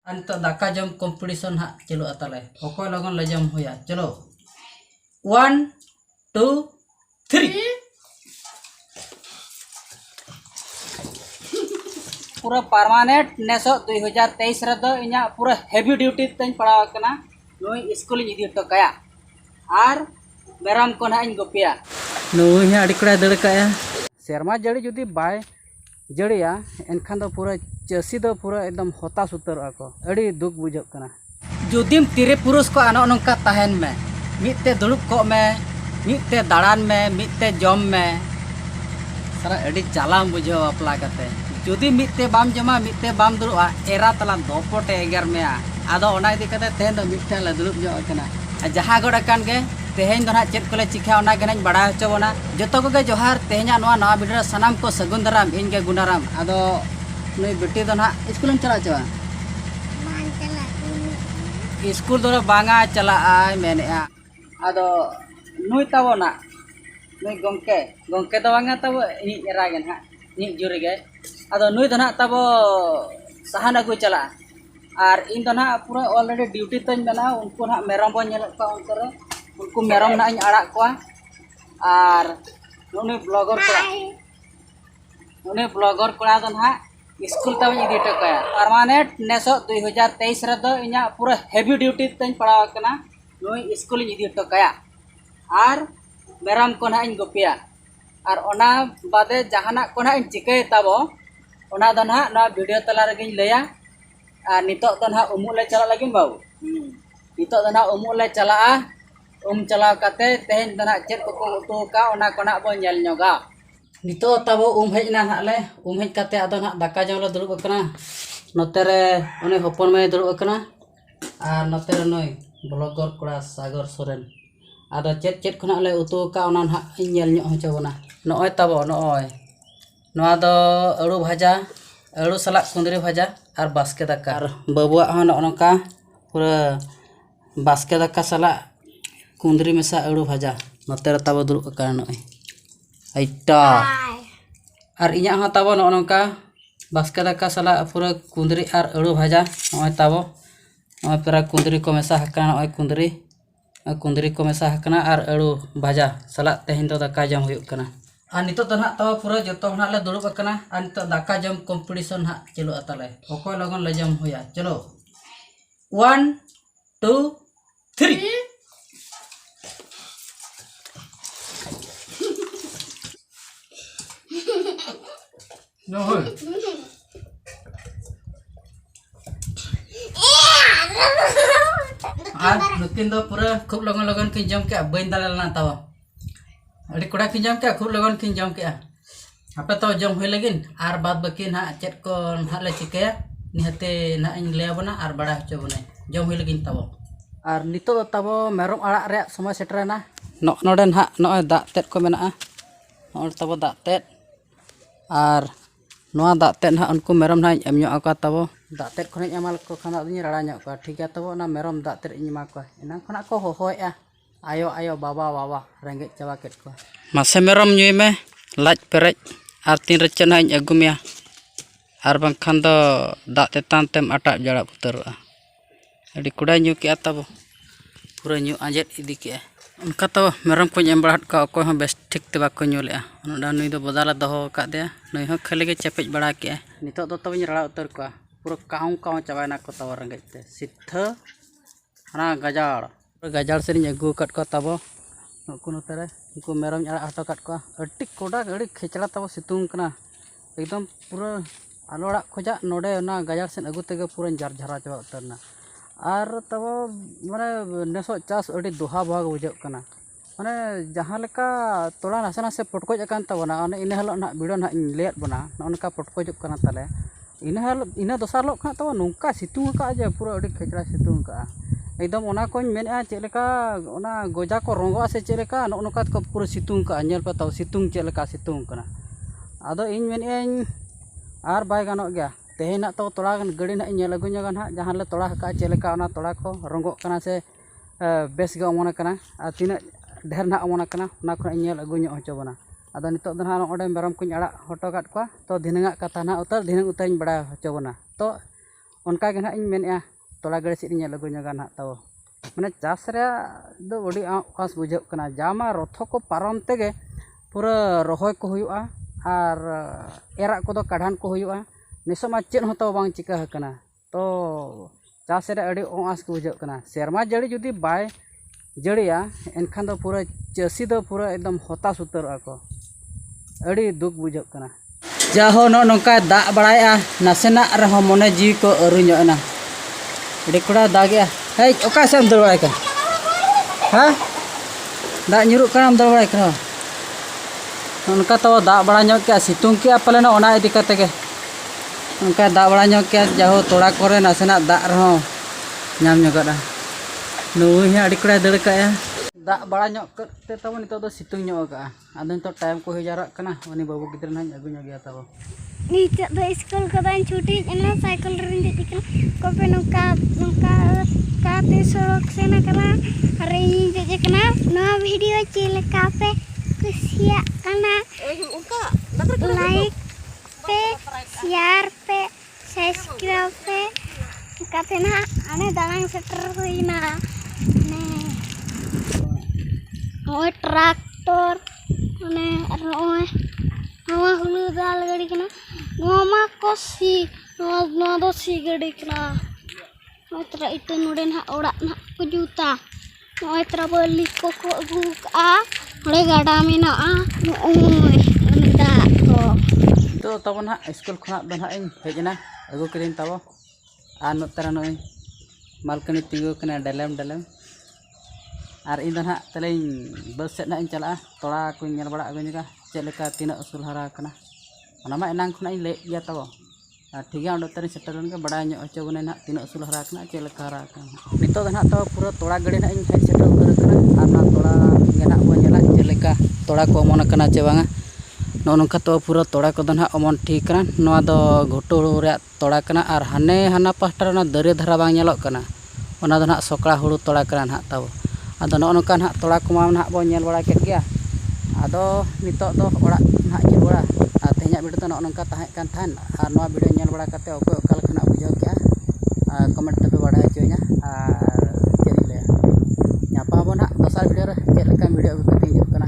अंत दाका जम कंपटीशन हा चलो अतले ओको लगन ले जम होया चलो 1 2 3 पूरा परमानेंट नेसो 2023 रदो इना पूरा हेवी ड्यूटी तन पड़ाव कना नोई स्कूल इदी टकाया आर मेराम को ना इन गोपिया नोई हा अड़ी कड़ा दड़ काया शर्मा जड़ी जुदी बाय जड़िया एनखान दो पूरा चासी दो पूरा एकदम हताश उतर को अड़ी दुख बुझक कना जुदीम तीरे पुरुष को आनो नंका तहन में मिते दुड़ुब को में मिते दाड़ान में मिते जम में सारा अड़ी जालाम बुझो अपला कते जुदी मिते बाम जमा मिते बाम दुड़ुआ एरा तला दोपोटे एगर में आदो ओना इदी कते तेन दो मिते ला दुड़ुब जो कना जहां गोड़ा कान गे तेहें दो ना चेक कोले चिखा ओना गनाñ बड़ा होचोबना जतो को जोहार तेहेña नोआ नवा वीडियो सनाम को सगुन दाराम इन के गुनाराम आदो नई बेटी दो ना स्कूल में चला चवा स्कूल दो बांगा चला आय मेनेआ आदो नुई ताबो ना नुई गंके गंके दो बांगा ताबो नी एरागन हा नी जुरी गे आदो नुई दो ना ताबो सहान अगु चला आर इन दो ना पूरा ऑलरेडी ड्यूटी तन मेना उनको ना मेरम बो नेल का उनकर उनको मेरम ना इन आड़ा को आर नुने ब्लॉगर कोड़ा दो ना स्कूल तब इदी टकाया परमानेंट नेसो 2023 रदो इना पूरा हेवी ड्यूटी तन पड़ाव कना नोई स्कूल इदी टकाया आर मेरम को ना इन गोपिया आर ओना बादे जहाना को ना इन चिकय ताबो ओना दो ना ना वीडियो तला रगिन लया आर नितो दो ना उमु ले चला लगिन बाबू नितो दो ना उमु ले चला चलाव काते तेहें दो ना चेक को उतु का ओना को ना बो नेल ᱧᱚᱜᱟ नितो तबो हेजना नाले हेज काते आदो ना दाका जम ले दुड़ुब कना नोते रे ओने हपन में दुड़ुब कना आर नोते रे नय ब्लॉगर कोड़ा सागर सोरेन आदो चेक चेक खना ले उतु का ओना ना नेल ᱧᱚᱜ होचोबना नय तबो नय नोआ दो अड़ू भाजा अड़ू सला कुंदरी भाजा आर बास्के दाका आर बाबुआ हो नका पूरा बास्के दाका सला कुंदरी मेसा अड़ू भाजा नोते रे तबो दुड़ुब कना नय आइटा और इना हाँ तब नौका बास्के दाका सला पूरा कुंदरी और अड़ू भाजा नॉय तब नॉय पूरा कुंदरी को मेसा हकना नॉय कुंदरी को मेसा हकना और अड़ू भाजा सला तेहें दो दाका जम हुयुक कना और नितो तो ना तब पूरा जो ना ले दुड़ुब कना और नितो दाका जम कंपटीशन हा चलो अतले ओको लगन ले जम होया चलो 1 2 3 No. आज नुकिन दो पूरा खूब लगन लगन किन जम के बइन दालेलना तावा अड़ी कोड़ा किन जम के खूब लगन किन जम के आपे तो जम होय लगिन आर बाद बाकी ना चेक को ना ले चिकया निहते ना इन ले बना आर बड़ा हचो बने जम होय लगिन तावा आर नितो दो ताबो मेरम आड़ा रे समय सेटरना नोडे ना नय दा तेट को मेना नोड ताबो दा तेट आर नोआ दाते ना उनको मेरम ना एम ᱧᱚᱜ आका तबो दाते खने एमाल को खाना दुनी राड़ा ᱧᱚᱜ का ठीक है तबो ना मेरम दाते इमा को एना खना को होहोया आयो आयो बाबा बाबा रेंगे चावा केट को मासे मेरम ᱧᱩᱭ में लाज पेरेज आर तीन रे चना इन अगुमिया आर बंखान दो दाते तानतेम अटा जड़ा उतरवा अडी कुड़ा ᱧᱩ के तबो पूरा ᱧᱩ आंजेट इदी के उनका तो मेरम को एम बड़ाट का अको बेस ठीक ते बाको ᱧᱩᱞᱮᱜᱼᱟ ओना नुई दो बदाला दहो का दे नुई हो खाली के चपेज बड़ा के नितो दो तब राड़ा उतर को पूरा काऊ काऊ चबायना को तब रंगेज ते सिद्ध हना गजाड़ से अगू कट को तब नुकु नोते रे उनको मेरम आड़ा हटो कट को अड्डी कोड़ा अड़ी खेचड़ा तब सितुंग कना एकदम पूरा आलोड़ा खोजा नोडे ना गजाड़ से अगू तेगे पूरा जार झरा चबा उतरना और तब माने नेसो चास अड़ी दोहा भाग बुझक कना माने जहाँ लेका तोड़ा नासे नासे पटकोज अकान तबना इन हलो ना वीडियो ना लेट बना नका पटकोज कना ताले इन दोसार लो खा तब नौका सितुंग का जे पूरा अड़ी खेचड़ा सितुंग का एकदम ओना को मेना चेलेका ओना गोजा को रंगो से चेलेका नका को पूरा सितुंग का नेल पे तब सितुंग चेलेका सितुंग कना आदो इन मेन आर बाय गानो गया तेहेना तो तोड़ा गड़ी ना नेल अगुña ना जहाँ ले तोड़ा का चेलेका ओना तोड़ा को रंगो कना से बेस गे अमोना कना आ तीना ढेर ना अमोना कना ना खो नेल अगुña होचोबना आदो नितो दो ना ओडे मेरम कुñ आड़ा हटो काट को तो धिनंगा कथा ना उतर धिनंग उतरኝ बड़ा होचोबना तो उनका के ना इन मेने तोड़ा गड़े से ᱧᱮᱞ ᱟᱹᱜᱩ ᱧᱚᱜᱟ ᱱᱟᱦᱟᱜ ᱛᱟᱵᱚ माने चाष ᱫᱚ ᱟᱹᱰᱤ आस बुझाᱹᱜ ᱠᱟᱱᱟ जामा रथो को पारम तेगे पूरा रहोय को हुयुआ आर एरा को दो काढान को हुयुआ निसो मा चेद होतो बांग चिका हकना तो चाष रे अड़ी आस को बुझाᱹᱜ कना सेरमा जड़ी जुदी बाय जड़िया एनखान दो पूरा चासी दो पूरा एकदम हताश उतरआ को अड़ी दुख बुझाᱹᱜ कना जाहो नोंका दा बड़ाया नासेना रहो मने जी को अरुñoना अड़ी कोड़ा दागे हे ओका से दर बड़ाय का हां दा nyuruh kana दर बड़ाय का उनका तो दा बड़ा ñok के सितुंग के पले ना ओना इदी कते के उनका दा बड़ा ñok के जाहो तोड़ा करे नासेना दा रहो ñam ñokada नुई अड़ी कोड़ा दड़ काया दा बड़ा ñok ते तब नितो दो सितुंग ñok का आदो तो टाइम को हो जारा कना उनी बाबू गिद्र ना अगु ñok गया तब नीचे दो स्कूल कदा छुट्टी एना साइकिल रिन दिकन कोपे नुका नुका काते सड़क से ना करा अरे जे कना ना वीडियो चेले कापे कुसिया कना उनका लाइक पे शेयर पे सब्सक्राइब पे काते ना आने दांग सेटर होइना ने ओए ट्रैक्टर ने ओए नवा हुलु दाल गाड़ी कना नवा कोसी नवा दो सी गाड़ी कना नोत्रा इते नोडे ना ओड़ा ना को जूता नोत्रा बलि को अगु आ ओडे गाडा मेना आ ओय अंदा तो तब ना स्कूल खना दो ना इन हेजना अगु करिन तब आ नोत्रा नोय मालकनी तिंगो कना डलम डलम आर इन ना तले बस से ना इन चला तोड़ा को ñel बड़ा अगु निका चेलेका तीना उसूल हरा कना ओना मा एनांग खना इन ले या तब ठीक है अंडो तरी सेटरन के बड़ा ño अचो बने ना तीना उसूल हरा कना चेलेका हरा कना नितो ना तो पूरा तोड़ा गड़ी ना इन हेड सेटर उतर कना आर ना तोड़ा गेना बो ñela चेलेका तोड़ा को मन कना चे बांगा नो नोंका तो पूरा तोड़ा को ना अमन ठीक कना नोआ दो घोटो रे तोड़ा कना आर हाने हाना पास्टर ना दरे धरा बांग ñelok कना ओना दो ना सोकड़ा हुड़ू तोड़ा कना ना तब आदो नो नोंका ना तोड़ा को मा ना बो ñel बड़ा केट गया आदो नितो दो ओड़ा ना चे बड़ा आ तेहना वीडियो तो नो नोंका ताहे कान थान आर नो वीडियो ñel बड़ा कते ओको ओकाल खना बुझाव के कमेंट पे बड़ा हचोया आर चेरी ले ᱧापा बो ना दोसर वीडियो रे चेद लेका वीडियो अगु कते हिजुग कना